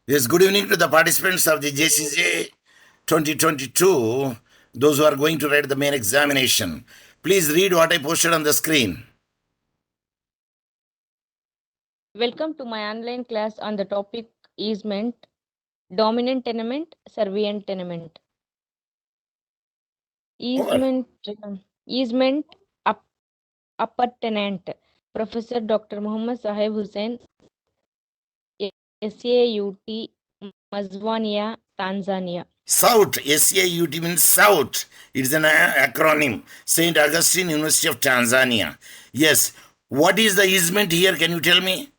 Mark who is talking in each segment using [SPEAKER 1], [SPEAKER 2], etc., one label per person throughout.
[SPEAKER 1] Yes, good evening to the participants of the JCJ 2022, those who are going to write the main examination. Please read what I posted on the screen.
[SPEAKER 2] Welcome to my online class on the topic easement, dominant tenement, servient tenement. Easement, upper tenant. Professor Dr. Mohammed Saheb Hussain, SAUT, Mazwania, Tanzania.
[SPEAKER 1] SOUT, SAUT means South. It is an acronym. St. Augustine University of Tanzania. Yes. What is the easement here? Can you tell me?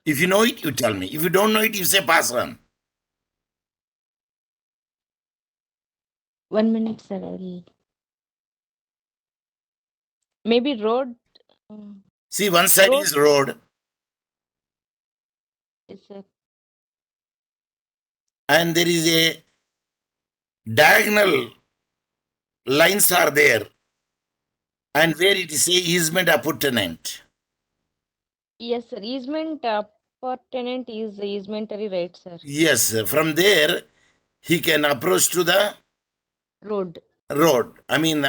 [SPEAKER 1] If you know it, you tell me. If you don't know it, you say pass on.
[SPEAKER 2] 1 minute, sir. Maybe road.
[SPEAKER 1] See, one side
[SPEAKER 2] Road.
[SPEAKER 1] is road.
[SPEAKER 2] Yes, sir.
[SPEAKER 1] And there is a diagonal lines are there. And where it is a easement appurtenant.
[SPEAKER 2] Yes, sir. Easement upper tenant is easementary right, sir.
[SPEAKER 1] Yes, from there he can approach to the
[SPEAKER 2] Road.
[SPEAKER 1] I mean,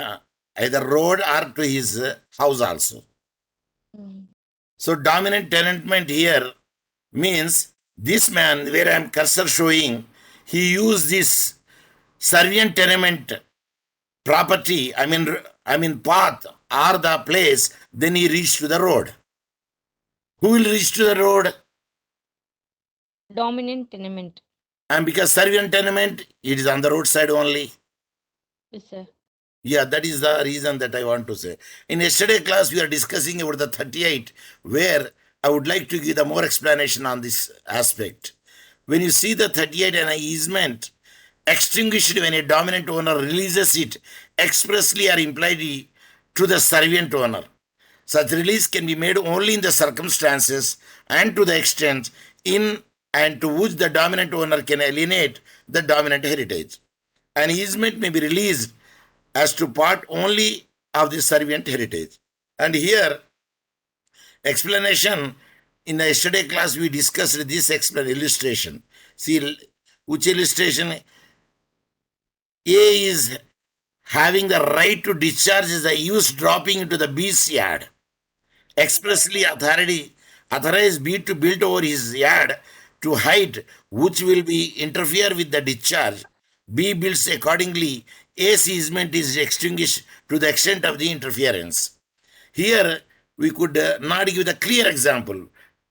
[SPEAKER 1] either road or to his house also. So dominant tenantment here means this man, where I am cursor showing, he used this servient tenement property, I mean path or the place, then he reached to the road. Who will reach to the road?
[SPEAKER 2] Dominant tenement.
[SPEAKER 1] And because servient tenement, it is on the roadside only.
[SPEAKER 2] Yes, sir.
[SPEAKER 1] Yeah, that is the reason that I want to say. In yesterday class, we are discussing about the 38, where I would like to give the more explanation on this aspect. When you see the 38 and an easement extinguished when a dominant owner releases it expressly or impliedly to the servient owner. Such release can be made only in the circumstances and to the extent in and to which the dominant owner can alienate the dominant heritage. An easement may be released as to part only of the servient heritage. And here, explanation, in the yesterday class we discussed this illustration. See, which illustration? A is having the right to discharge the use dropping into the B's yard. Expressly authorize B to build over his yard to height which will be interfere with the discharge. B builds accordingly. A's easement is extinguished to the extent of the interference. Here we could not give the clear example,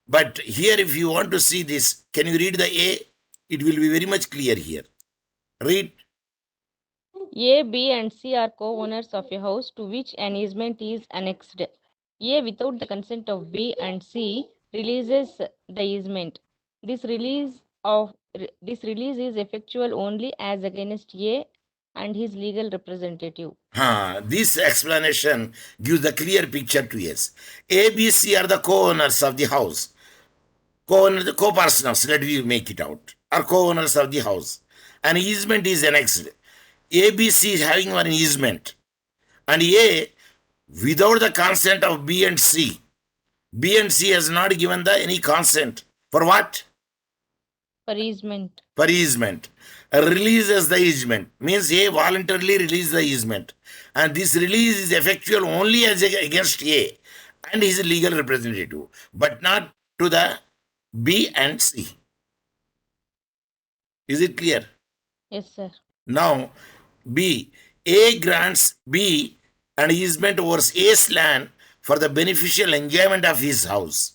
[SPEAKER 1] but here if you want to see this, can you read the A? It will be very much clear here. Read.
[SPEAKER 2] A, B, and C are co-owners of a house to which an easement is annexed. A, without the consent of B and C, releases the easement. This release is effectual only as against A and his legal representative.
[SPEAKER 1] This explanation gives the clear picture to us. A, B, C are the co-owners of the house. Co-partners, let me make it out, are co-owners of the house. An easement is annexed. A, B, C is having one easement. And A, without the consent of B and C, B and C has not given the any consent. For what?
[SPEAKER 2] For easement.
[SPEAKER 1] For easement. Releases the easement. Means A voluntarily release the easement. And this release is effectual only as against A and his legal representative, but not to the B and C. Is it clear?
[SPEAKER 2] Yes, sir.
[SPEAKER 1] Now, B. A grants B an easement over A's land for the beneficial enjoyment of his house.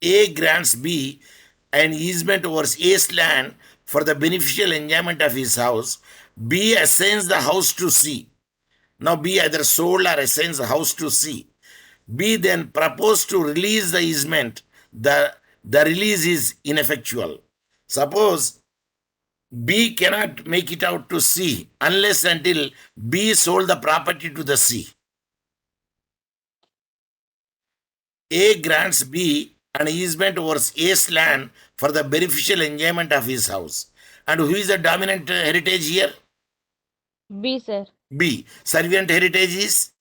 [SPEAKER 1] A grants B an easement over A's land for the beneficial enjoyment of his house. B assigns the house to C. Now B either sold or assigns the house to C. B then proposed to release the easement. The release is ineffectual. Suppose B cannot make it out to C unless until B sold the property to the C. A grants B an easement over A's land for the beneficial enjoyment of his house. And who is the dominant heritage here?
[SPEAKER 2] B, sir.
[SPEAKER 1] B. Servient heritage is?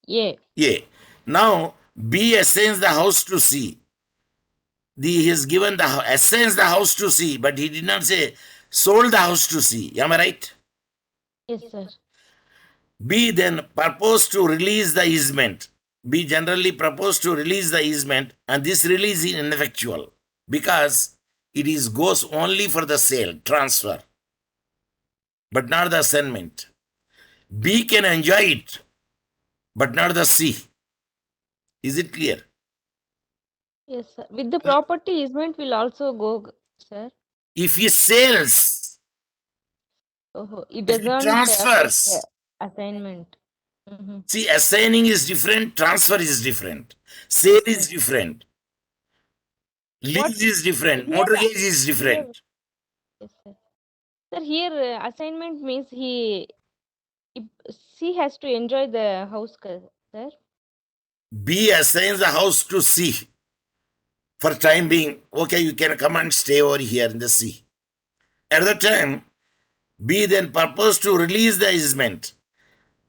[SPEAKER 2] A.
[SPEAKER 1] A. Now, B assigns the house to C. He has given assigns the house to C, but he did not say sold the house to C. Am I right?
[SPEAKER 2] Yes, sir.
[SPEAKER 1] B then proposed to release the easement. B generally proposed to release the easement, and this release is ineffectual because it is goes only for the sale, transfer, but not the assignment. B can enjoy it, but not the C. Is it clear?
[SPEAKER 2] Yes, sir. With the property easement will also go, sir.
[SPEAKER 1] If he sells,
[SPEAKER 2] Oh, it
[SPEAKER 1] if he
[SPEAKER 2] doesn't affect the
[SPEAKER 1] transfers,
[SPEAKER 2] assignment. Mm-hmm.
[SPEAKER 1] see, assigning is different, transfer is different, sale is
[SPEAKER 2] Yes.
[SPEAKER 1] different,
[SPEAKER 2] What
[SPEAKER 1] lease is different,
[SPEAKER 2] here?
[SPEAKER 1] mortgage is
[SPEAKER 2] Here,
[SPEAKER 1] different.
[SPEAKER 2] yes, sir. Sir, here assignment means if she has to enjoy the house, sir.
[SPEAKER 1] B assigns the house to C for time being. Okay, you can come and stay over here in the C. At the time, B then proposed to release the easement.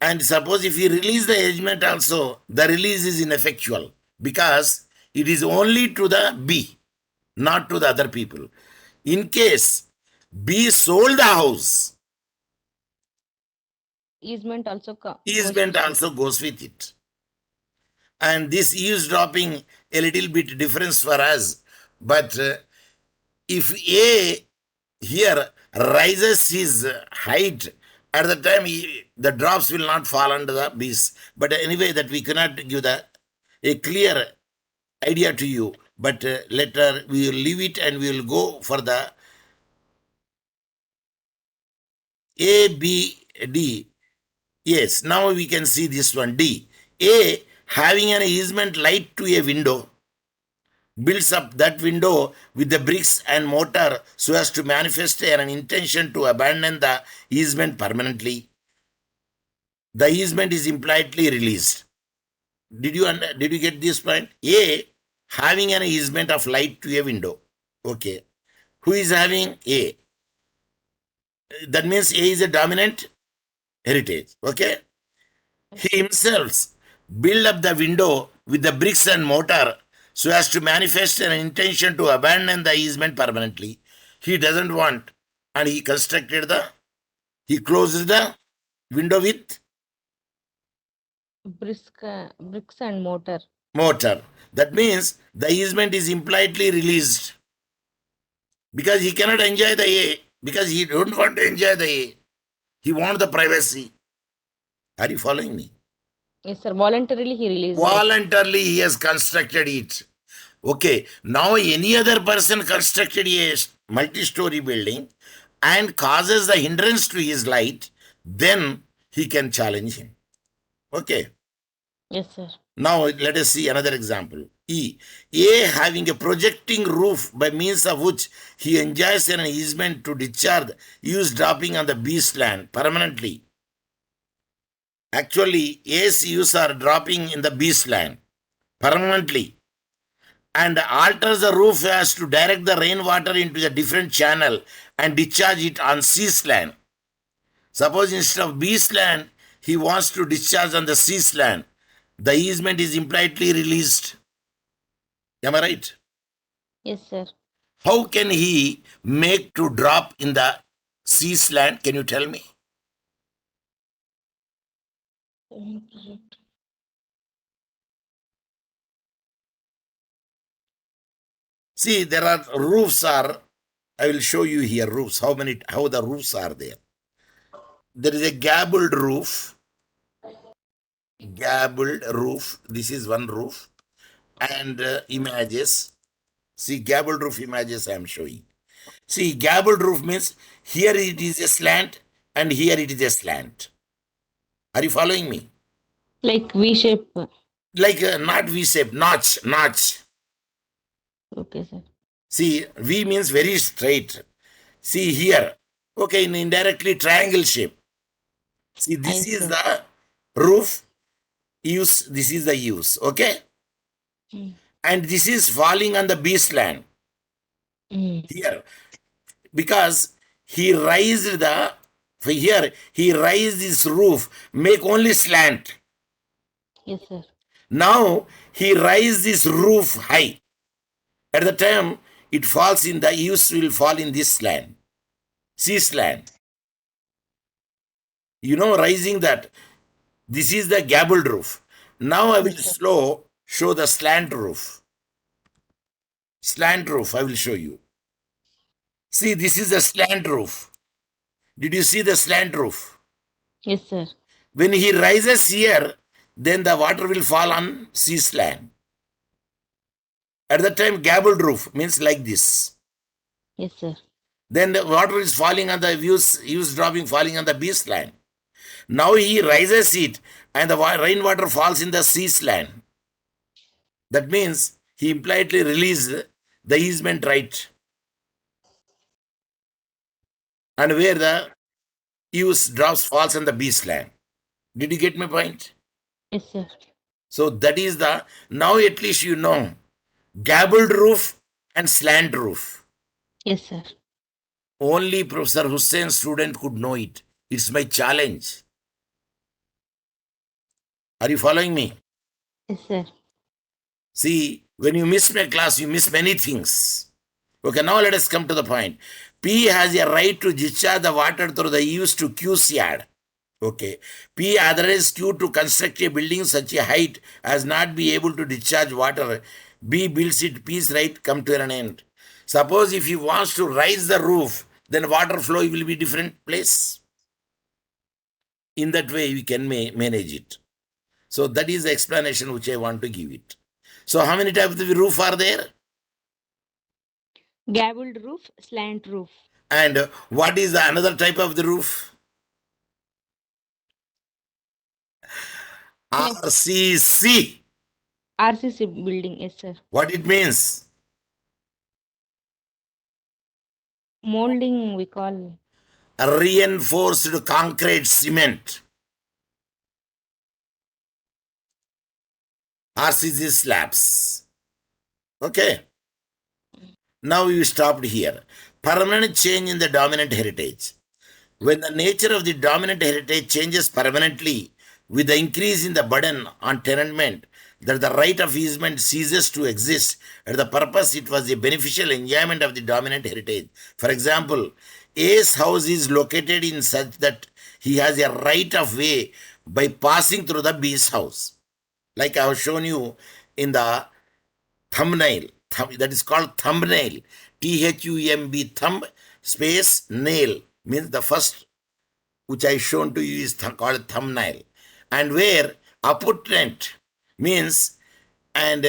[SPEAKER 1] And suppose if he release the easement also, the release is ineffectual because it is only to the B, not to the other people. In case B sold the house,
[SPEAKER 2] Easement also goes
[SPEAKER 1] easement
[SPEAKER 2] with it.
[SPEAKER 1] also goes with it. And this eavesdropping a little bit difference for us. But if A here rises his height, at the time the drops will not fall under the B's. But anyway, that we cannot give a clear idea to you. But later we will leave it and we will go for the A, B, D. Yes, now we can see this one, D. A, having an easement light to a window, builds up that window with the bricks and mortar so as to manifest an intention to abandon the easement permanently. The easement is impliedly released. Did you get this point? A, having an easement of light to a window. Okay. Who is having A? That means A is a dominant heritage. Okay. He himself build up the window with the bricks and mortar so as to manifest an intention to abandon the easement permanently. He doesn't want, and he closed the window with
[SPEAKER 2] Bricks and mortar.
[SPEAKER 1] mortar. That means the easement is impliedly released because he cannot enjoy the A, because he don't want to enjoy the A. He wants the privacy. Are you following me?
[SPEAKER 2] Yes, sir. Voluntarily he released it.
[SPEAKER 1] Voluntarily he has constructed it. Okay, now any other person constructed a multi-story building and causes the hindrance to his light, then he can challenge him. Okay,
[SPEAKER 2] Yes, sir.
[SPEAKER 1] now let us see another example. E. A having a projecting roof by means of which he enjoys an easement to discharge eavesdropping on the B's land permanently. Actually, A's use are dropping in the B's land permanently and alters the roof as to direct the rainwater into a different channel and discharge it on C's land. Suppose instead of B's land, he wants to discharge on the C's land. The easement is impliedly released. Am I right?
[SPEAKER 2] Yes, sir.
[SPEAKER 1] How can he make to drop in the C's land? Can you tell me? See, there are roofs are, I will show you here roofs, how the roofs are there. There is a gabled roof. This is one roof. And images. See, gabled roof images I am showing. See, gabled roof means here it is a slant and here it is a slant. Are you following me?
[SPEAKER 2] Like V shape.
[SPEAKER 1] Like not V shape, notch.
[SPEAKER 2] Okay, sir.
[SPEAKER 1] See, V means very straight. See here. Okay, in indirectly triangle shape. See, this is the roof. This is the use. Okay? And this is falling on the B's land. Here. Because he raised this roof, make only slant.
[SPEAKER 2] Yes, sir.
[SPEAKER 1] Now he raised this roof high. At the time it falls in the eaves will fall in this land, sea land. Raising that. This is the gabled roof. Now I will
[SPEAKER 2] Yes, sir.
[SPEAKER 1] show the slant roof. Slant roof, I will show you. See, this is the slant roof. Did you see the slant roof?
[SPEAKER 2] Yes, sir.
[SPEAKER 1] When he rises here, then the water will fall on sea slant. At the time, gabled roof means like this.
[SPEAKER 2] Yes, sir.
[SPEAKER 1] Then the water is falling on the views dropping, falling on the B slant. Now he rises it, and the rainwater falls in the sea slant. That means he impliedly released the easement right, and where the use drops falls on the B slant. Did you get my point?
[SPEAKER 2] Yes, sir.
[SPEAKER 1] So that is the, now at least you know gabled roof and slant roof.
[SPEAKER 2] Yes, sir.
[SPEAKER 1] Only Professor Hussain student could know it. It's my challenge. Are you following me?
[SPEAKER 2] Yes, sir.
[SPEAKER 1] See, when you miss my class, you miss many things. Okay, now let us come to the point. P has a right to discharge the water through the eaves to Q's yard. Okay. P authorizes Q to construct a building such a height as not be able to discharge water. B builds it, P's right come to an end. Suppose if he wants to raise the roof, then water flow will be different place. In that way, we can manage it. So that is the explanation which I want to give it. So how many types of roof are there?
[SPEAKER 2] Gabled roof, slant roof.
[SPEAKER 1] And what is the another type of the roof?
[SPEAKER 2] Yes.
[SPEAKER 1] RCC.
[SPEAKER 2] RCC building. Yes, sir.
[SPEAKER 1] What it means?
[SPEAKER 2] Molding we call.
[SPEAKER 1] Reinforced concrete cement. RCC slabs. Okay. Now we stopped here. Permanent change in the dominant heritage. When the nature of the dominant heritage changes permanently with the increase in the burden on tenement, that the right of easement ceases to exist, and the purpose it was the beneficial enjoyment of the dominant heritage. For example, A's house is located in such that he has a right of way by passing through the B's house. Like I have shown you in the thumbnail. That is called thumbnail. THUMB, thumb space nail means the first which I shown to you is called thumbnail. And where apportionment means, and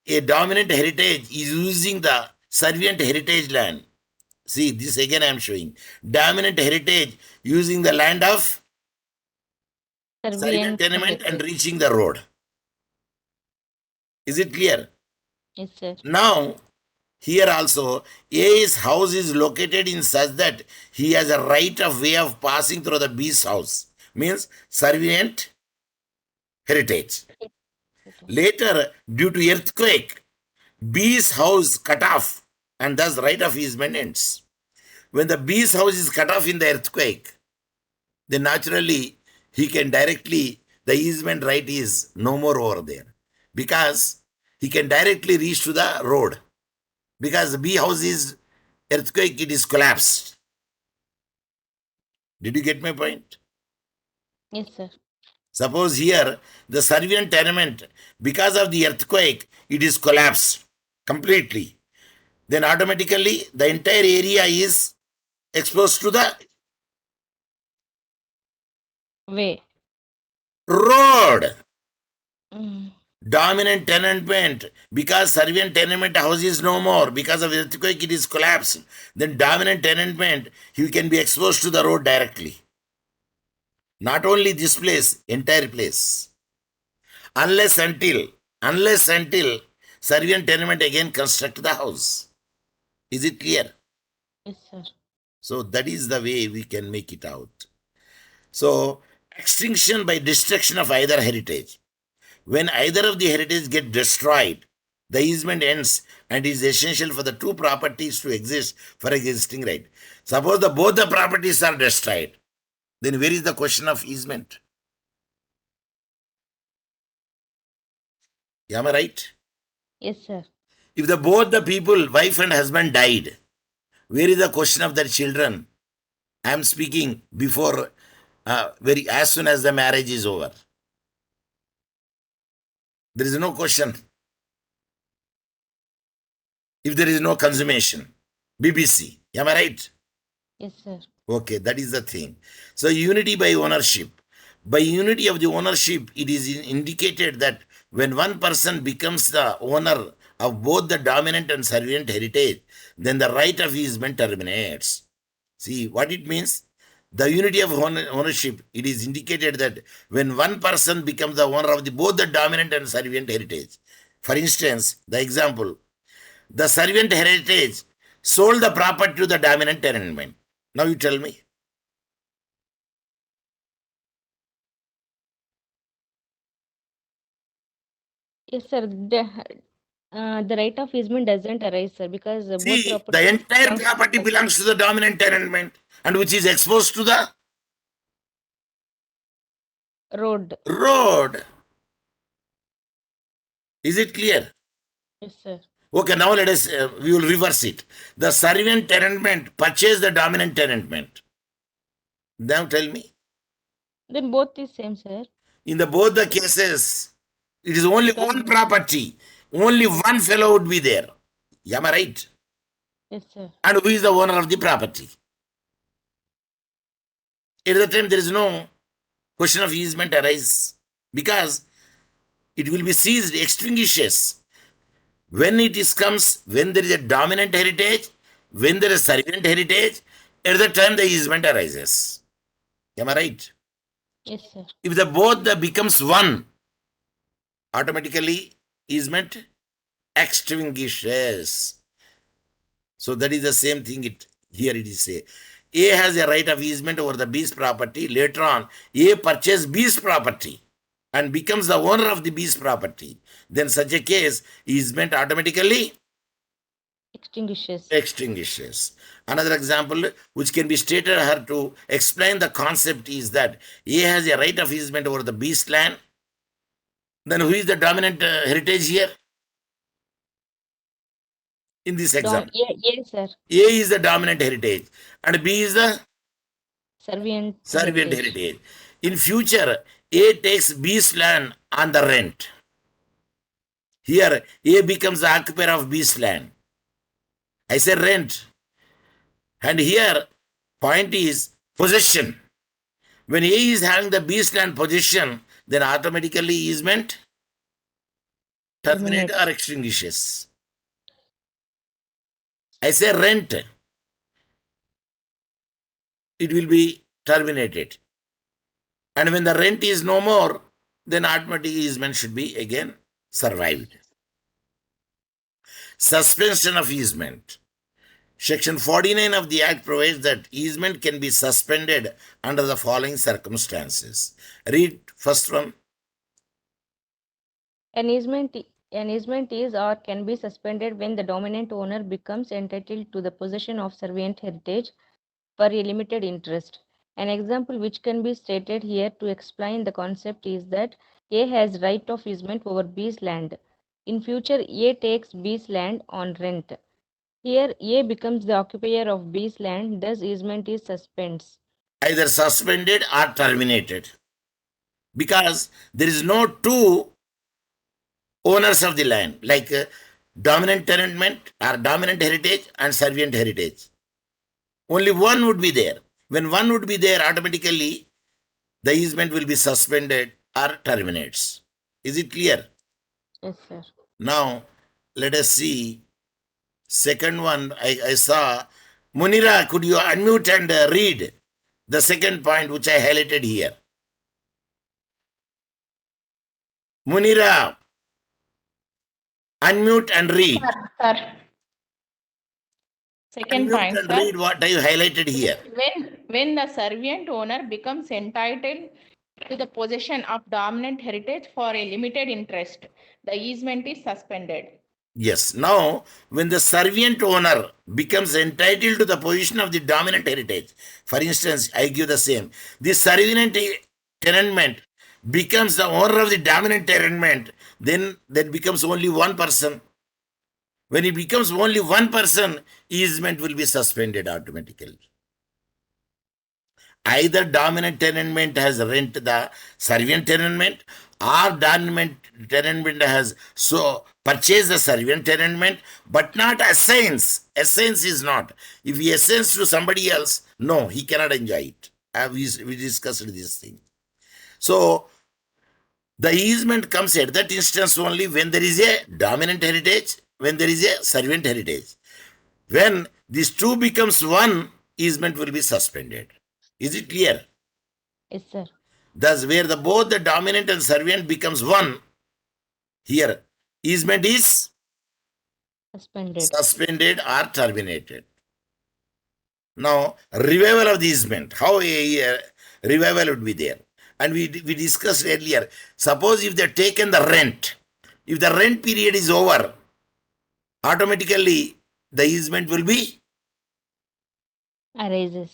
[SPEAKER 1] a dominant heritage is using the servient heritage land. See, this again I am showing. Dominant heritage using the land of servient
[SPEAKER 2] Servient
[SPEAKER 1] tenement and
[SPEAKER 2] heritage.
[SPEAKER 1] reaching the road. Is it clear?
[SPEAKER 2] Yes, sir.
[SPEAKER 1] Now, here also, A's house is located in such that he has a right of way of passing through the B's house. Means servient heritage. Later, due to earthquake, B's house cut off and thus right of easement ends. When the B's house is cut off in the earthquake, then naturally he can directly, the easement right is no more over there because he can directly reach to the road. Because the B house is earthquake, it is collapsed. Did you get my point?
[SPEAKER 2] Yes, sir.
[SPEAKER 1] Suppose here the servient tenement, because of the earthquake, it is collapsed completely. Then automatically the entire area is exposed to the
[SPEAKER 2] Way.
[SPEAKER 1] road.
[SPEAKER 2] Mm.
[SPEAKER 1] Dominant tenement, because servient tenement house is no more, because of earthquake it is collapsed. Then dominant tenement, he can be exposed to the road directly. Not only this place, entire place. Unless until servient tenement again construct the house. Is it clear?
[SPEAKER 2] Yes, sir.
[SPEAKER 1] So that is the way we can make it out. So extinction by destruction of either heritage. When either of the heritage get destroyed, the easement ends and is essential for the two properties to exist for existing right. Suppose both the properties are destroyed, then where is the question of easement? Am I right?
[SPEAKER 2] Yes, sir.
[SPEAKER 1] If both the people, wife and husband, died, where is the question of their children? I am speaking before, very as soon as the marriage is over. There is no question. If there is no consummation, BBC. Am I right?
[SPEAKER 2] Yes, sir.
[SPEAKER 1] Okay, that is the thing. So unity by ownership. By unity of the ownership, it is indicated that when one person becomes the owner of both the dominant and servient heritage, then the right of easement terminates. See what it means? The unity of ownership, it is indicated that when one person becomes the owner of both the dominant and servient heritage. For instance, the example, the servant heritage sold the property to the dominant tenant. Now you tell me.
[SPEAKER 2] Yes, sir. The right of easement doesn't arise, sir, because both
[SPEAKER 1] See, the
[SPEAKER 2] properties
[SPEAKER 1] entire
[SPEAKER 2] belongs to
[SPEAKER 1] property
[SPEAKER 2] the
[SPEAKER 1] belongs to the dominant tenant and which is exposed to the
[SPEAKER 2] road.
[SPEAKER 1] road. Is it clear?
[SPEAKER 2] Yes, sir.
[SPEAKER 1] Okay, now let us, we will reverse it. The servant tenant purchased the dominant tenant. Now tell me.
[SPEAKER 2] Then both is same, sir.
[SPEAKER 1] In both the cases, it is only
[SPEAKER 2] Because
[SPEAKER 1] one property. Only one fellow would be there. Am I right?
[SPEAKER 2] yes, sir.
[SPEAKER 1] And who is the owner of the property? At the time, there is no question of easement arise because it will be seized, extinguishes. When it is comes, when there is a dominant heritage, when there is servant heritage, at the time the easement arises. Am I right?
[SPEAKER 2] Yes, sir.
[SPEAKER 1] If both becomes one, automatically easement extinguishes. So that is the same thing. Here it is say, A has a right of easement over the B's property. Later on, A purchases B's property and becomes the owner of the B's property. Then such a case, easement automatically extinguishes. Another example which can be stated here to explain the concept is that A has a right of easement over the B's land. Then who is the dominant heritage here? In this example,
[SPEAKER 2] Yes, sir.
[SPEAKER 1] A is the dominant heritage and B is the
[SPEAKER 2] Servient
[SPEAKER 1] heritage. In future, A takes B's land on the rent. Here, A becomes the occupier of B's land. I say rent. And here, point is possession. When A is having the B's land possession, then automatically easement terminate or extinguishes. I say rent. It will be terminated. And when the rent is no more, then automatic easement should be again survived. Suspension of easement. Section 49 of the Act provides that easement can be suspended under the following circumstances. Read first one.
[SPEAKER 2] An easement is or can be suspended when the dominant owner becomes entitled to the possession of servient heritage for a limited interest. An example which can be stated here to explain the concept is that A has right of easement over B's land. In future, A takes B's land on rent. Here, A becomes the occupier of B's land, thus easement is suspended.
[SPEAKER 1] Either suspended or terminated. Because there is no two owners of the land, like dominant tenant or dominant heritage and servient heritage. Only one would be there. When one would be there, automatically the easement will be suspended or terminates. Is it clear?
[SPEAKER 2] Yes, sir.
[SPEAKER 1] Now, let us see. Second one, I saw. Munira, could you unmute and read the second point which I highlighted here? Munira, unmute and read.
[SPEAKER 3] Sir. Second
[SPEAKER 1] Unmute
[SPEAKER 3] point,
[SPEAKER 1] and
[SPEAKER 3] sir.
[SPEAKER 1] read what I highlighted here.
[SPEAKER 3] When the servant owner becomes entitled to the possession of dominant heritage for a limited interest, the easement is suspended.
[SPEAKER 1] Yes. Now, when the servant owner becomes entitled to the position of the dominant heritage, for instance, I give the same. The servant tenant becomes the owner of the dominant tenant, then that becomes only one person. When it becomes only one person, easement will be suspended automatically. Either dominant tenement has rent the servient tenement, or dominant tenement has so purchased the servient tenement, but not assigns. Assigns is not. If he assigns to somebody else, no, he cannot enjoy it. We discussed this thing. So the easement comes at that instance only when there is a dominant heritage, when there is a servant heritage. When these two becomes one, easement will be suspended. Is it clear?
[SPEAKER 2] Yes, sir.
[SPEAKER 1] Thus, where both the dominant and servant becomes one, here easement is suspended or terminated. Now, revival of the easement. How a revival would be there? And we discussed earlier. Suppose if they are taken the rent, if the rent period is over, automatically the easement will be
[SPEAKER 2] Arises.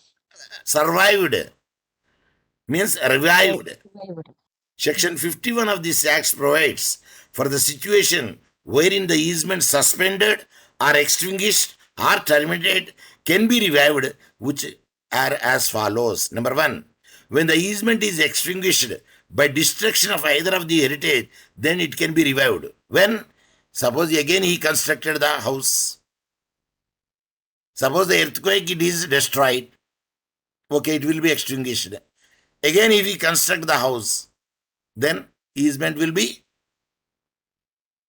[SPEAKER 1] survived, means revived.
[SPEAKER 2] Revived.
[SPEAKER 1] Section 51 of this Act provides for the situation wherein the easement suspended or extinguished or terminated can be revived, which are as follows. Number one, when the easement is extinguished by destruction of either of the heritage, then it can be revived. When? Suppose again he constructed the house. Suppose the earthquake it is destroyed. Okay, it will be extinguished. Again, if he construct the house, then easement will be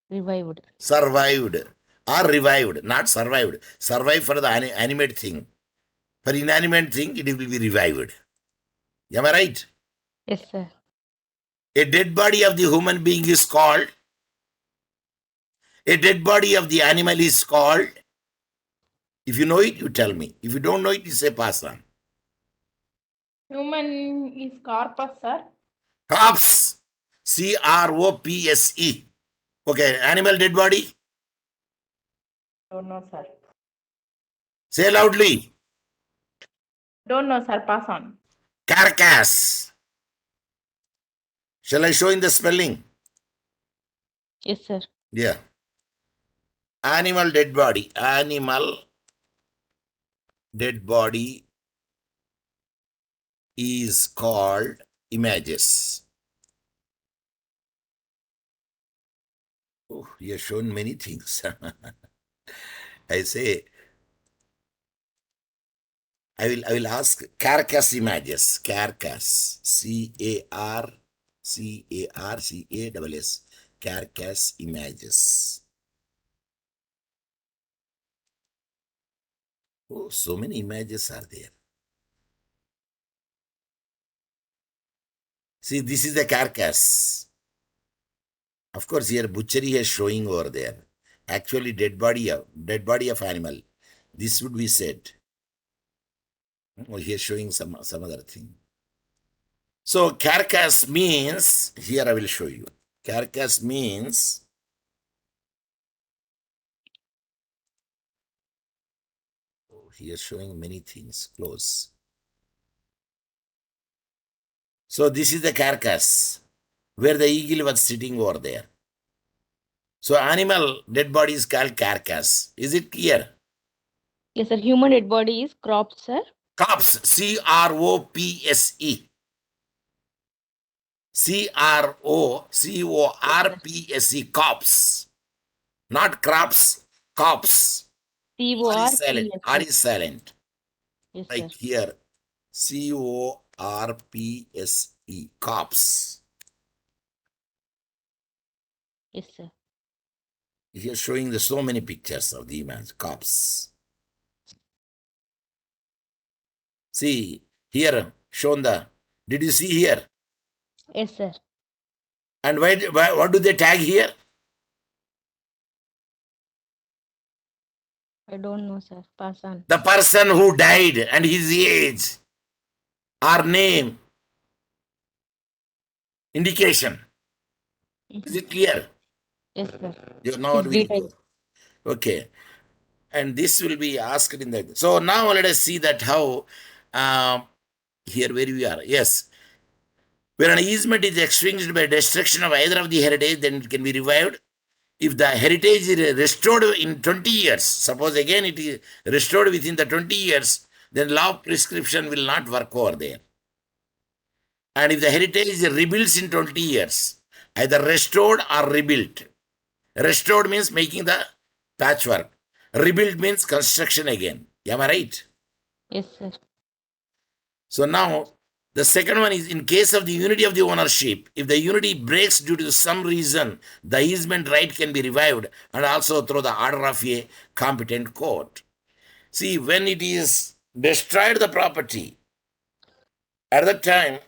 [SPEAKER 2] Revived.
[SPEAKER 1] survived or revived, not survived. Survive for the animate thing. For inanimate thing, it will be revived. Am I right?
[SPEAKER 2] Yes, sir.
[SPEAKER 1] A dead body of the human being is called. A dead body of the animal is called. If you know it, you tell me. If you don't know it, you say pass on.
[SPEAKER 3] Human is corpus, sir.
[SPEAKER 1] Corpse. CROPSE. Okay, animal dead body.
[SPEAKER 3] Don't know, sir.
[SPEAKER 1] Say loudly.
[SPEAKER 3] Don't know, sir. Pass on.
[SPEAKER 1] Carcass. Shall I show in the spelling?
[SPEAKER 2] Yes, sir.
[SPEAKER 1] Yeah. Animal dead body. Animal dead body is called images. Oh, he has shown many things. I say, I will ask carcass images. Carcass. CARCASS. Carcass images. Oh, so many images are there. See, this is the carcass. Of course, here butchery is showing over there. Actually, dead body of animal. This would be said. Oh, here showing some other thing. So carcass means, here I will show you. Carcass means here showing many things close. So this is the carcass where the eagle was sitting over there. So animal dead body is called carcass. Is it clear?
[SPEAKER 2] Yes, sir. Human dead body is crops, sir.
[SPEAKER 1] Corpse. CROPSE. CROPSE. Corpse. Not crops. Corpse. R is silent. R is silent.
[SPEAKER 2] Yes,
[SPEAKER 1] Like
[SPEAKER 2] sir.
[SPEAKER 1] here. CORPSE. Corpse.
[SPEAKER 2] Yes, sir.
[SPEAKER 1] Here showing the so many pictures of the image. Corpse. See, here shown the. Did you see here?
[SPEAKER 2] Yes, sir.
[SPEAKER 1] And what do they tag here?
[SPEAKER 2] I don't know, sir. Pass on.
[SPEAKER 1] The person who died and his age or name. Indication. Is it clear?
[SPEAKER 2] Yes, sir.
[SPEAKER 1] You're now
[SPEAKER 2] His
[SPEAKER 1] very
[SPEAKER 2] details.
[SPEAKER 1] good. Okay. And this will be asked in the. So now let us see that how here where we are. Yes. Where an easement is extinguished by destruction of either of the heritage, then it can be revived. If the heritage is restored in 20 years, suppose again it is restored within the 20 years, then law of prescription will not work over there. And if the heritage is rebuilt in 20 years, either restored or rebuilt. Restored means making the patchwork. Rebuilt means construction again. Am I right?
[SPEAKER 2] Yes, sir.
[SPEAKER 1] So now, the second one is in case of the unity of the ownership, if the unity breaks due to some reason, the easement right can be revived and also through the order of a competent court. See, when it is destroyed the property, at that time,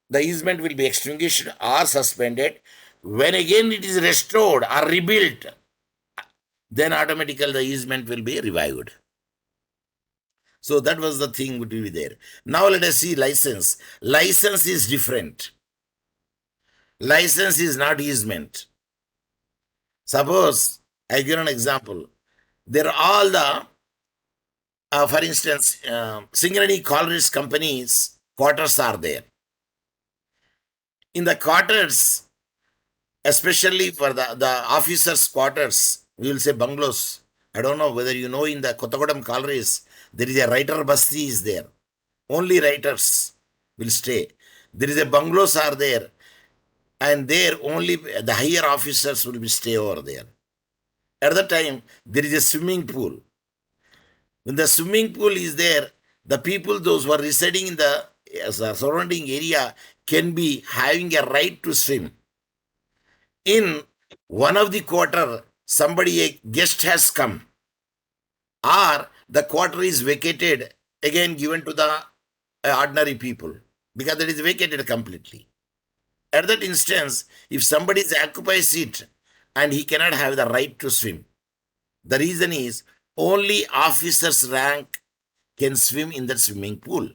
[SPEAKER 1] the easement will be extinguished or suspended. When again it is restored or rebuilt, then automatically the easement will be revived. So that was the thing would be there. Now let us see license. License is different. License is not easement. Suppose, I give an example. There are all the, for instance, Singarani Collieries companies, quarters are there. In the quarters, especially for the officers' quarters, we will say bungalows. I don't know whether you know in the Kottagodam Collieries, there is a writer basti is there. Only writers will stay. There is a bungalows are there, and there only the higher officers will be stay over there. At the time, there is a swimming pool. When the swimming pool is there, the people, those who are residing in the surrounding area, can be having a right to swim. In one of the quarter, somebody, a guest has come, or the quarter is vacated, again given to the ordinary people, because it is vacated completely. At that instance, if somebody occupies it and he cannot have the right to swim, the reason is only officers' rank can swim in that swimming pool.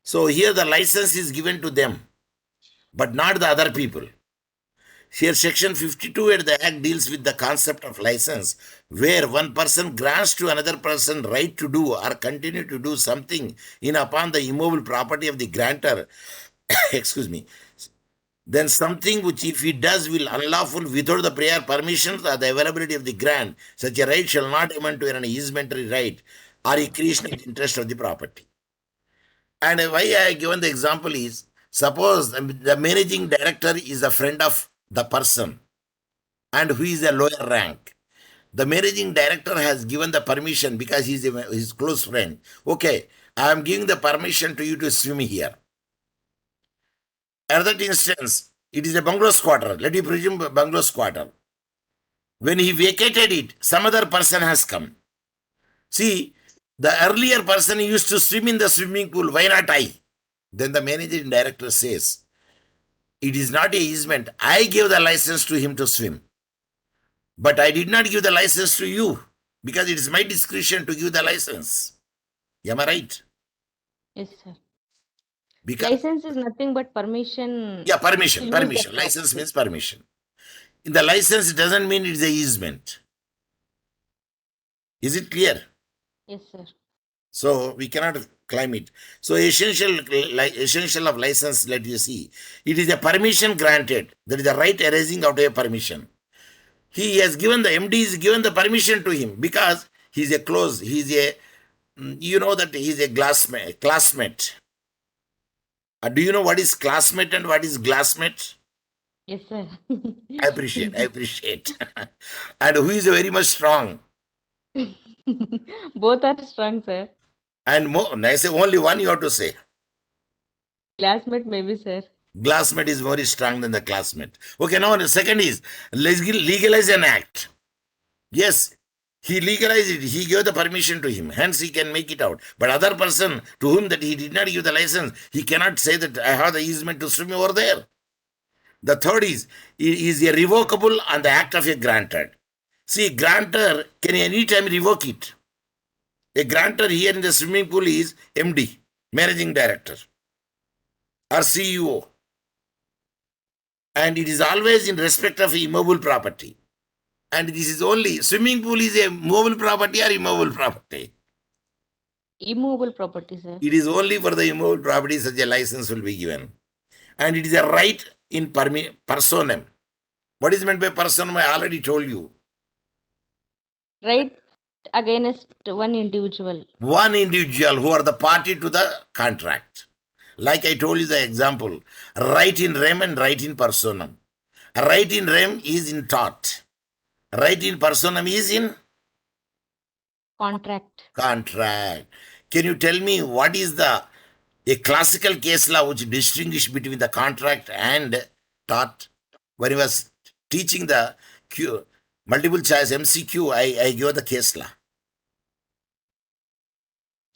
[SPEAKER 1] So here the license is given to them, but not the other people. Here section 52 at the Act deals with the concept of license, where one person grants to another person right to do or continue to do something in upon the immovable property of the grantor, excuse me, then something which if he does will unlawful without the prior permissions or the availability of the grant, such a right shall not amount to an easementary right or a creational interest of the property. And why I have given the example is, suppose the managing director is a friend of the person and who is a lower rank. The managing director has given the permission because he is his close friend. Okay, I am giving the permission to you to swim here. At that instance, it is a bungalow quarter. Let me presume bungalow quarter. When he vacated it, some other person has come. See, the earlier person used to swim in the swimming pool. Why not I? Then the managing director says, it is not a easement. I gave the license to him to swim. But I did not give the license to you because it is my discretion to give the license. Am I right?
[SPEAKER 2] Yes, sir.
[SPEAKER 1] Because,
[SPEAKER 2] License is nothing but permission.
[SPEAKER 1] yeah,
[SPEAKER 2] to
[SPEAKER 1] permission.
[SPEAKER 2] use
[SPEAKER 1] Permission.
[SPEAKER 2] the
[SPEAKER 1] License
[SPEAKER 2] property.
[SPEAKER 1] means permission. In the license, it doesn't mean it's a easement. Is it clear?
[SPEAKER 2] Yes, sir.
[SPEAKER 1] So we cannot claim it. So essential of license, let you see. It is a permission granted. There is a right arising out of a permission. He has given, the MD is given the permission to him because he's a close, he's a, you know that he's a classmate. Do you know what is classmate and what is glassmate?
[SPEAKER 2] Yes, sir.
[SPEAKER 1] I appreciate. And who is very much strong.
[SPEAKER 2] Both are strong, sir.
[SPEAKER 1] And more, I say only one you have to say.
[SPEAKER 2] Classmate, maybe, sir.
[SPEAKER 1] Glassmate is more strong than the classmate. Okay, now the second is legalize an act. Yes, he legalized it. He gave the permission to him. Hence, he can make it out. But other person to whom that he did not give the license, he cannot say that I have the easement to swim over there. The third is irrevocable on the act of a grantor. See, grantor can any time revoke it. A grantor here in the swimming pool is MD, managing director, or CEO. And it is always in respect of immobile property. And this is only, swimming pool is a movable property or immovable property?
[SPEAKER 2] Immovable property, sir.
[SPEAKER 1] It is only for the immovable property such a license will be given. And it is a right in personam. What is meant by personam? I already told you.
[SPEAKER 2] Right against one individual.
[SPEAKER 1] One individual who are the party to the contract. Like I told you the example, right in rem and right in personam. Right in rem is in tort. Right in personam is in
[SPEAKER 2] Contract.
[SPEAKER 1] contract. Can you tell me what is a classical case law which distinguish between the contract and tort? When he was teaching the multiple choice MCQ, I give the case law.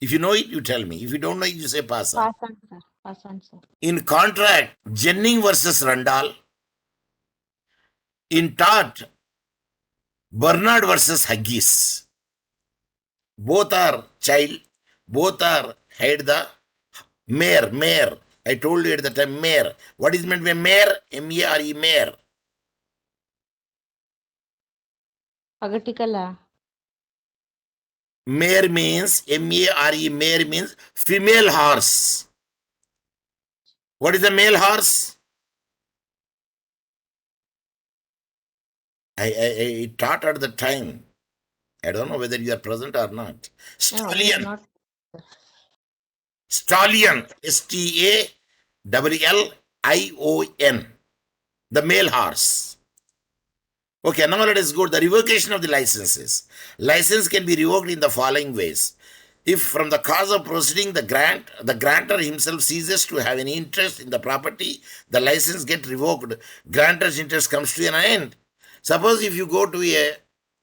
[SPEAKER 1] If you know it, you tell me. If you don't know it, you say pass on.
[SPEAKER 2] Pass on, sir. Pass on, sir.
[SPEAKER 1] In contract, Jennings versus Randall. In tort, Bernard versus Haggis. Both are child, both are head the mayor. I told you at the time, mayor. What is meant by mayor? M-A-R-E, mayor.
[SPEAKER 2] Pagatikala.
[SPEAKER 1] Mare means, M-A-R-E, mare means female horse. What is the male horse? I taught at the time. I don't know whether you are present or not.
[SPEAKER 2] No, we are
[SPEAKER 1] Stallion.
[SPEAKER 2] not.
[SPEAKER 1] Stallion. S-T-A-L-L-I-O-N. The male horse. Okay, now let us go to the revocation of the licenses. License can be revoked in the following ways. If from the cause of proceeding the grantor himself ceases to have any interest in the property, the license gets revoked. Grantor's interest comes to an end. Suppose if you go to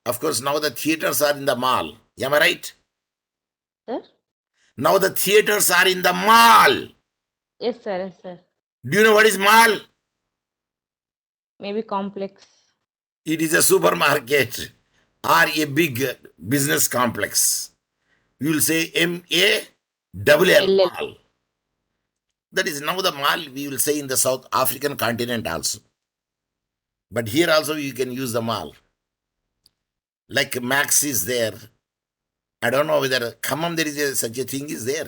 [SPEAKER 1] of course now the theaters are in the mall. Am I right?
[SPEAKER 2] Sir?
[SPEAKER 1] Now the theaters are in the mall.
[SPEAKER 2] Yes, sir. Yes, sir.
[SPEAKER 1] Do you know what is mall?
[SPEAKER 2] Maybe complex.
[SPEAKER 1] It is a supermarket or a big business complex. You will say M-A-L-L mall. That is now the mall we will say in the South African continent also. But here also you can use the mall. Like Max is there. I don't know whether Khammam there is such a thing is there.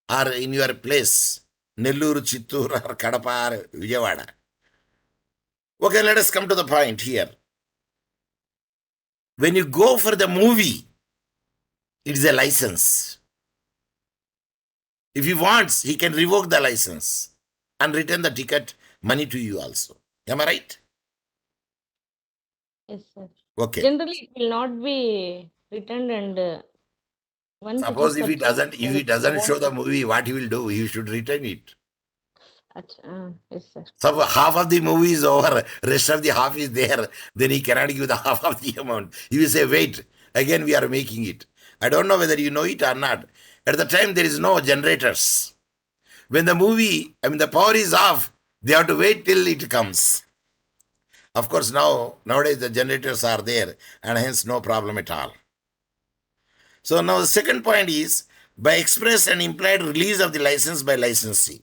[SPEAKER 1] Or in your place, Nellore, Chittoor or Kadapa or Vijayawada. Okay, let us come to the point here. When you go for the movie, it is a license. If he wants, he can revoke the license and return the ticket money to you also. Am I right?
[SPEAKER 2] Yes, sir.
[SPEAKER 1] Okay.
[SPEAKER 2] Generally, it will not be returned and once
[SPEAKER 1] Suppose
[SPEAKER 2] it
[SPEAKER 1] if
[SPEAKER 2] is
[SPEAKER 1] he doesn't show the movie, what he will do? He should return it.
[SPEAKER 2] Yes, sir.
[SPEAKER 1] So half of the movie is over, rest of the half is there, then he cannot give the half of the amount. He will say, wait, again we are making it. I don't know whether you know it or not. At the time, there is no generators. When the power is off, they have to wait till it comes. Of course, nowadays the generators are there and hence no problem at all. So now the second point is, by express and implied release of the license by licensee.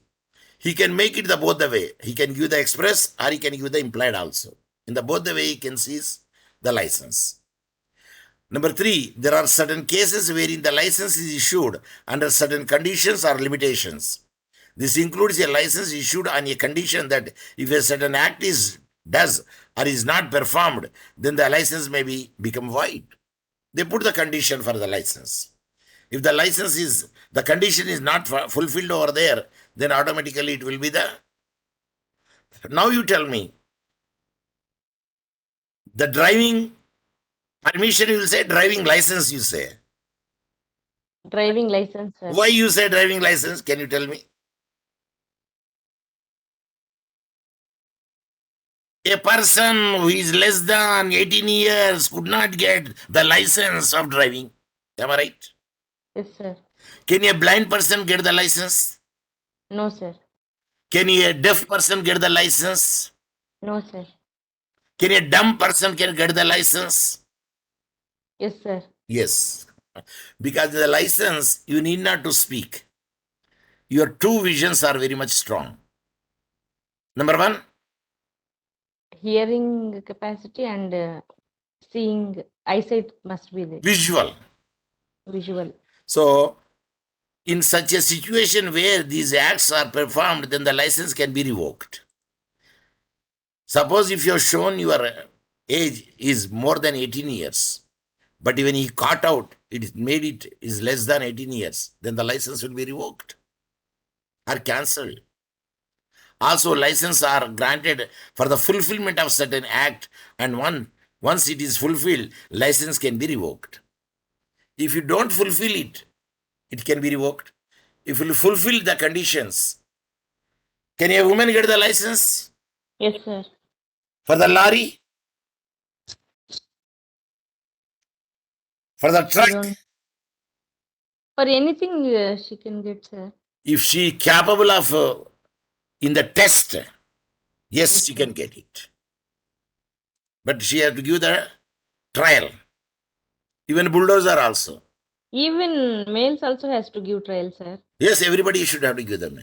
[SPEAKER 1] He can make it both the way. He can give the express or he can give the implied also. In the both the way, he can seize the license. Number 3, there are certain cases wherein the license is issued under certain conditions or limitations. This includes a license issued on a condition that if a certain act does or is not performed, then the license may become void. They put the condition for the license. If the condition is not fulfilled over there, then automatically it will be the. Now you tell me, the driving permission, you will say, driving license, you say.
[SPEAKER 2] Driving license, sir.
[SPEAKER 1] Why you say driving license? Can you tell me? A person who is less than 18 years could not get the license of driving. Am I right?
[SPEAKER 2] Yes, sir.
[SPEAKER 1] Can a blind person get the license?
[SPEAKER 2] No, sir.
[SPEAKER 1] Can a deaf person get the license?
[SPEAKER 2] No, sir.
[SPEAKER 1] Can a dumb person get the license?
[SPEAKER 2] Yes, sir.
[SPEAKER 1] Yes. Because the license, you need not to speak. Your two visions are very much strong. Number 1,
[SPEAKER 2] Hearing capacity and seeing eyesight must be there.
[SPEAKER 1] visual.
[SPEAKER 2] visual.
[SPEAKER 1] So, in such a situation where these acts are performed, then the license can be revoked. Suppose if you have shown your age is more than 18 years, but when he caught out, it made it is less than 18 years, then the license will be revoked or cancelled. Also, license are granted for the fulfillment of certain act, and once it is fulfilled, license can be revoked. If you don't fulfill it, it can be revoked. If you fulfill the conditions, can a woman get the license
[SPEAKER 2] Yes, sir.
[SPEAKER 1] for the lorry, for the
[SPEAKER 2] I
[SPEAKER 1] truck?
[SPEAKER 2] don't. For anything, she can get, sir.
[SPEAKER 1] If she capable of in the test, yes,
[SPEAKER 2] Yes,
[SPEAKER 1] she
[SPEAKER 2] sir.
[SPEAKER 1] can get it. But she has to give the trial. Even bulldozer also.
[SPEAKER 2] Even males also has to give trial, sir.
[SPEAKER 1] Yes, everybody should have to give them.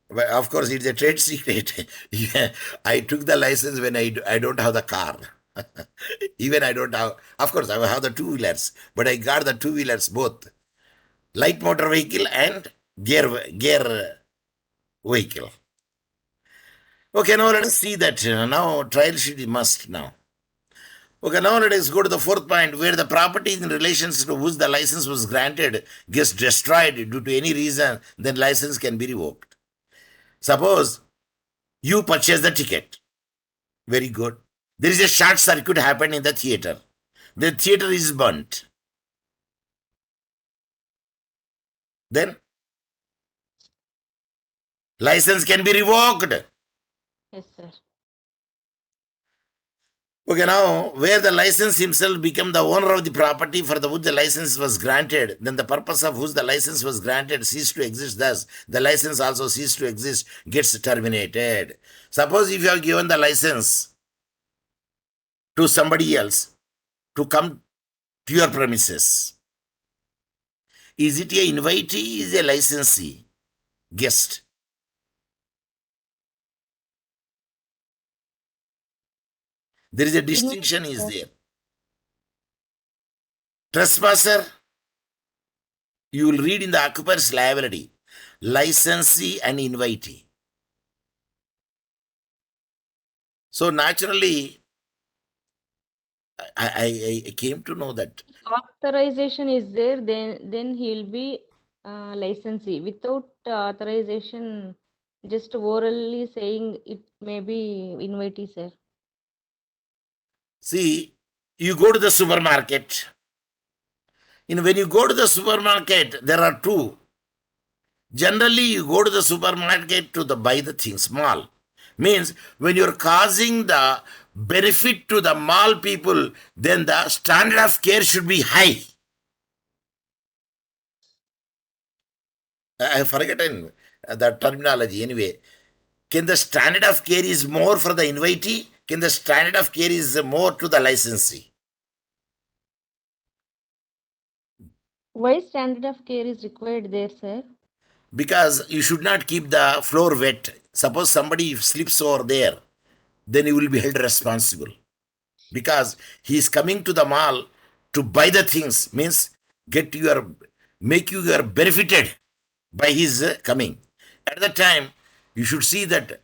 [SPEAKER 1] But of course, it's a trade secret. Yeah, I took the license when I don't have the car. Even I don't have, of course, I have the two wheelers, but I got the two wheelers both light motor vehicle and gear vehicle. Okay, now let us see that. Now, trial sheet is must now. Okay, now let us go to the fourth point where the property in relation to which the license was granted gets destroyed due to any reason, then license can be revoked. Suppose you purchase the ticket. Very good. There is a short circuit happened in the theater. The theater is burnt. Then license can be revoked.
[SPEAKER 2] Yes, sir.
[SPEAKER 1] Okay, now where the license himself become the owner of the property for the which the license was granted, then the purpose of which the license was granted cease to exist. Thus, the license also cease to exist, gets terminated. Suppose if you have given the license to somebody else to come to your premises, is it a invitee? Is a licensee? Guest. There is a distinction is
[SPEAKER 2] Sir.
[SPEAKER 1] there. Trespasser, you will read in the occuper's liability, licensee and invitee. So naturally, I came to know that.
[SPEAKER 2] Authorization is there, then he'll be licensee. Without authorization, just orally saying it may be invitee, sir.
[SPEAKER 1] See, you go to the supermarket. When you go to the supermarket, there are two. Generally, you go to the supermarket to buy the things small. Means when you're causing the benefit to the mall people, then the standard of care should be high. I have forgotten the terminology anyway. Can the standard of care is more for the invitee? Can the standard of care is more to the licensee?
[SPEAKER 2] Why standard of care is required there, sir?
[SPEAKER 1] Because you should not keep the floor wet. Suppose somebody slips over there, then you will be held responsible. Because he is coming to the mall to buy the things, means make you are benefited by his coming. At the time, you should see that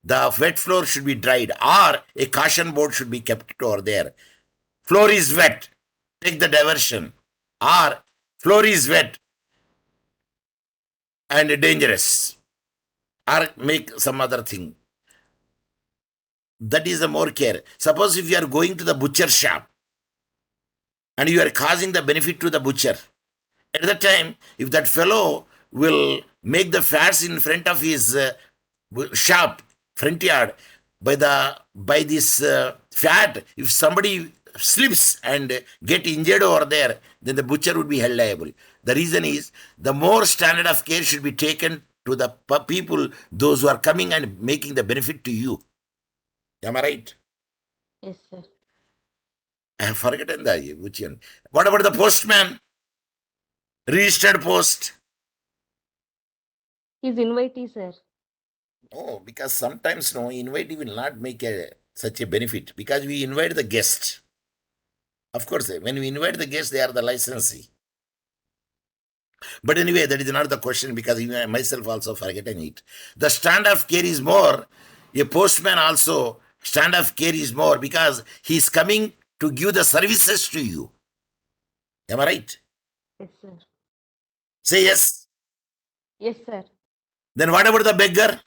[SPEAKER 1] the wet floor should be dried or a caution board should be kept over there. Floor is wet, take the diversion. Or floor is wet and dangerous. Or make some other thing. That is the more care. Suppose if you are going to the butcher shop and you are causing the benefit to the butcher, at the time, if that fellow will make the fats in front of his shop, front yard, by this fat, if somebody slips and get injured over there, then the butcher would be held liable. The reason is the more standard of care should be taken to the people, those who are coming and making the benefit to you. Am I right?
[SPEAKER 2] Yes, sir.
[SPEAKER 1] I have forgotten the which one. What about the postman? Registered post.
[SPEAKER 2] He's invitee, sir.
[SPEAKER 1] Oh, because sometimes no invite will not make such a benefit because we invite the guest. Of course, when we invite the guest, they are the licensee. But anyway, that is not the question because even I myself also forgetting it. The stand of care is more. A postman also stand of care is more because he is coming to give the services to you. Am I right?
[SPEAKER 2] Yes, sir.
[SPEAKER 1] Say yes.
[SPEAKER 2] Yes, sir.
[SPEAKER 1] Then what about the beggar?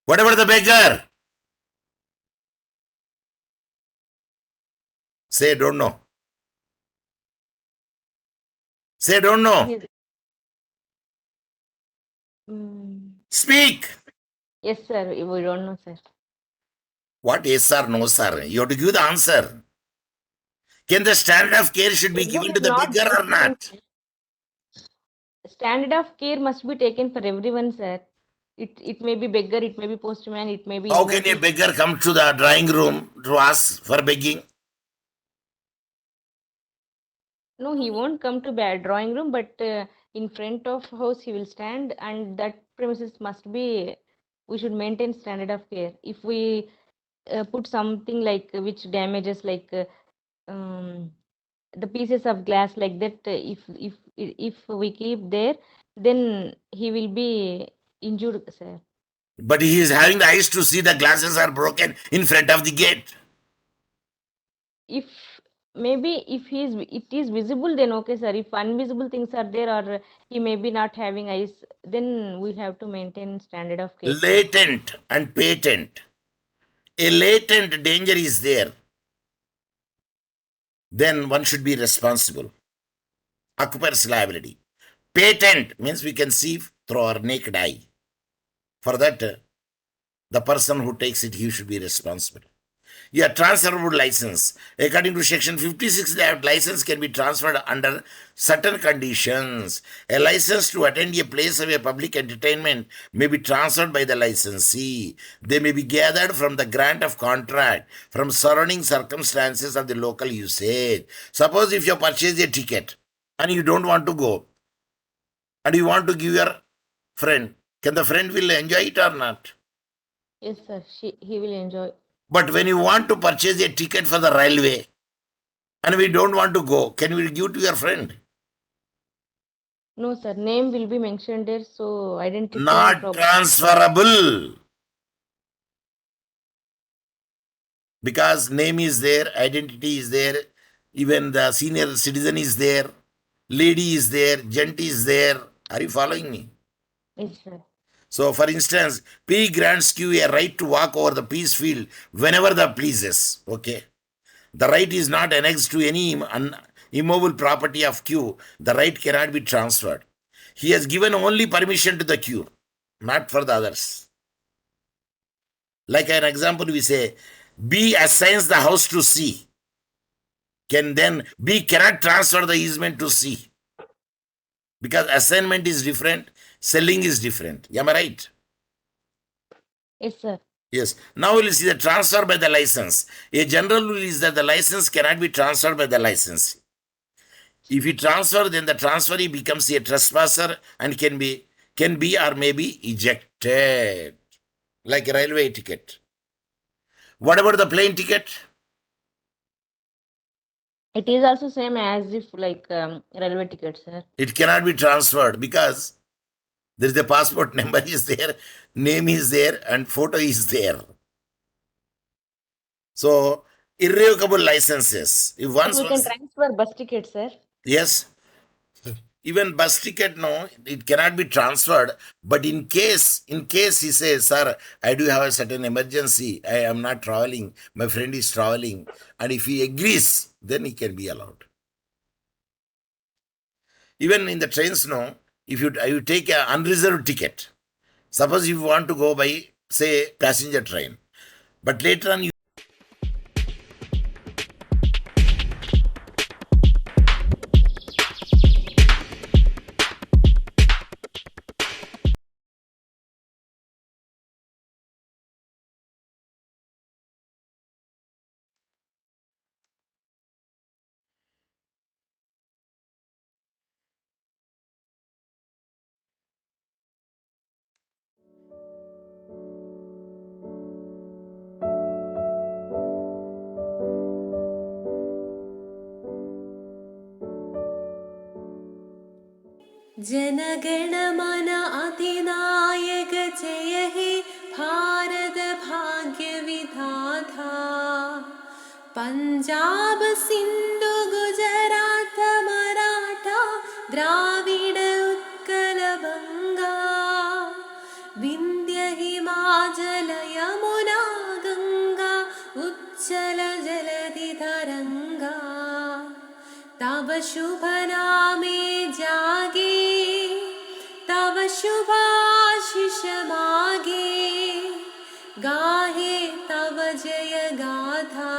[SPEAKER 1] What about the beggar? Say don't know. Say don't know.
[SPEAKER 2] Yes. Mm.
[SPEAKER 1] Speak.
[SPEAKER 2] Yes, sir. We don't know, sir.
[SPEAKER 1] What yes or no, sir? You have to give the answer. Can the standard of care should be
[SPEAKER 2] Beggar
[SPEAKER 1] given to
[SPEAKER 2] is
[SPEAKER 1] the
[SPEAKER 2] not
[SPEAKER 1] beggar or
[SPEAKER 2] postman,
[SPEAKER 1] not?
[SPEAKER 2] sir. Standard of care must be taken for everyone, sir. It may be beggar, it may be postman, it may be
[SPEAKER 1] How can a
[SPEAKER 2] invalid.
[SPEAKER 1] beggar come to the drawing room to ask for begging?
[SPEAKER 2] No, he won't come to bad drawing room, but in front of house he will stand, and that premises must be. We should maintain standard of care. If we put something like which damages, like the pieces of glass like that, if we keep there, then he will be injured, sir.
[SPEAKER 1] But he is having the eyes to see the glasses are broken in front of the gate.
[SPEAKER 2] If maybe if it is visible, then okay, sir. If invisible things are there, or he may be not having eyes, then we have to maintain standard of care, sir.
[SPEAKER 1] Latent and patent. A latent danger is there. Then one should be responsible. Occupier's liability. Patent means we can see through our naked eye. For that, the person who takes it, he should be responsible. Yeah, transferable license. According to section 56, that license can be transferred under certain conditions. A license to attend a place of a public entertainment may be transferred by the licensee. They may be gathered from the grant of contract, from surrounding circumstances of the local usage. Suppose if you purchase a ticket and you don't want to go and you want to give your friend, can the friend will enjoy it or not?
[SPEAKER 2] Yes, sir. He will enjoy.
[SPEAKER 1] But when you want to purchase a ticket for the railway and we don't want to go, can we give to your friend?
[SPEAKER 2] No, sir. Name will be mentioned there, so identity
[SPEAKER 1] Not
[SPEAKER 2] problem.
[SPEAKER 1] transferable because name is there, identity is there, even the senior citizen is there, lady is there, gent is there. Are you following me?
[SPEAKER 2] Yes, sir.
[SPEAKER 1] So, for instance, P grants you a right to walk over the peace field whenever the pleases. Okay. The right is not annexed to any immobile property of Q. The right cannot be transferred. He has given only permission to the Q, not for the others. Like an example, we say B assigns the house to C. Can then B cannot transfer the easement to C because assignment is different, selling is different. Am I right?
[SPEAKER 2] Yes, sir.
[SPEAKER 1] Yes. Now we'll see the transfer by the license. A general rule is that the license cannot be transferred by the licensee. If you transfer, then the transferee becomes a trespasser and can be or may be ejected, like a railway ticket. What about the plane ticket?
[SPEAKER 2] It is also same as if like railway ticket, sir.
[SPEAKER 1] It cannot be transferred because there is the passport number is there, name is there, and photo is there. So irrevocable licenses. If
[SPEAKER 2] But
[SPEAKER 1] once
[SPEAKER 2] we can
[SPEAKER 1] was
[SPEAKER 2] transfer bus ticket, sir.
[SPEAKER 1] yes, even bus ticket, no, it cannot be transferred. But in case he says, sir, I do have a certain emergency, I am not traveling, my friend is traveling, and if he agrees, then he can be allowed. Even in the trains, no, if you take an unreserved ticket, suppose you want to go by, say, passenger train, but later on you
[SPEAKER 4] जनगण मन अधिनायक जय हे भारत भाग्य विधाता। पंजाब सिंधु गुजरात मराठा द्राविड उत्कल बंगा। विंध्य हिमाचल यमुना गंगा उच्चल जलधि तरंगा। तव शुभ नामे जागे तव शुभाशिष मागे। गाहे तव जय गाथा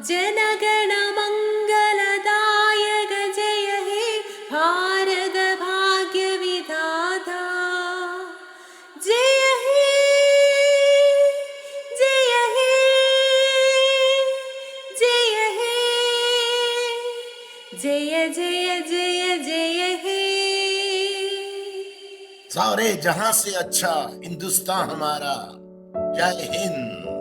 [SPEAKER 4] जनगण मंगलदायक जय हे भारत भाग्य विधाता। जय हे जय हे जय हे जय जय जय जय हे।
[SPEAKER 1] सारे जहां से अच्छा हिंदुस्तान हमारा। जय हिंद।